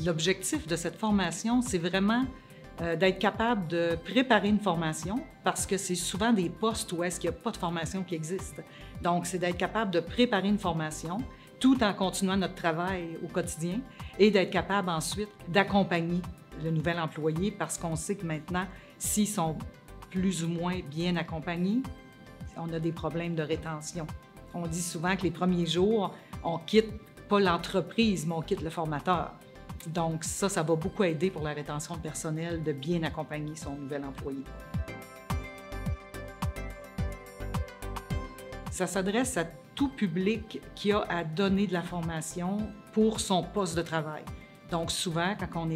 L'objectif de cette formation, c'est vraiment d'être capable de préparer une formation parce que c'est souvent des postes où est-ce qu'il n'y a pas de formation qui existe. Donc, c'est d'être capable de préparer une formation tout en continuant notre travail au quotidien et d'être capable ensuite d'accompagner le nouvel employé parce qu'on sait que maintenant, s'ils sont plus ou moins bien accompagnés, on a des problèmes de rétention. On dit souvent que les premiers jours, on quitte pas l'entreprise, mais on quitte le formateur. Donc ça va beaucoup aider pour la rétention de personnel de bien accompagner son nouvel employé. Ça s'adresse à tout public qui a à donner de la formation pour son poste de travail. Donc souvent, quand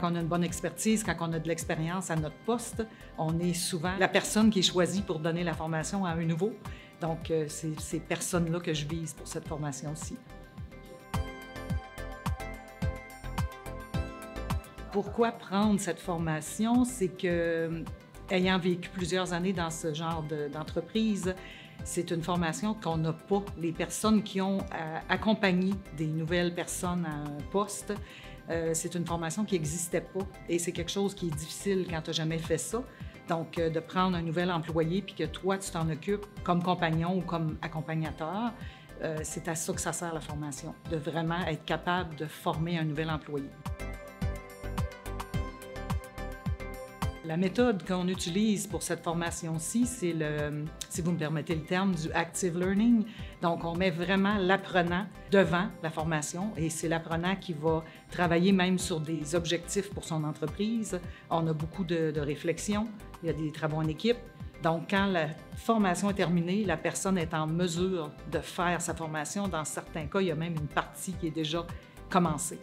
on a une bonne expertise, quand on a de l'expérience à notre poste, on est souvent la personne qui est choisie pour donner la formation à un nouveau. Donc c'est ces personnes-là que je vise pour cette formation-ci. Pourquoi prendre cette formation? C'est que, ayant vécu plusieurs années dans ce genre d'entreprise, c'est une formation qu'on n'a pas. Les personnes qui ont accompagné des nouvelles personnes à un poste, c'est une formation qui n'existait pas et c'est quelque chose qui est difficile quand tu n'as jamais fait ça. Donc, de prendre un nouvel employé puis que toi, tu t'en occupes comme compagnon ou comme accompagnateur, c'est à ça que ça sert la formation, de vraiment être capable de former un nouvel employé. La méthode qu'on utilise pour cette formation-ci, c'est si vous me permettez le terme, du active learning. Donc, on met vraiment l'apprenant devant la formation et c'est l'apprenant qui va travailler même sur des objectifs pour son entreprise. On a beaucoup de réflexion, il y a des travaux en équipe. Donc, quand la formation est terminée, la personne est en mesure de faire sa formation. Dans certains cas, il y a même une partie qui est déjà commencée.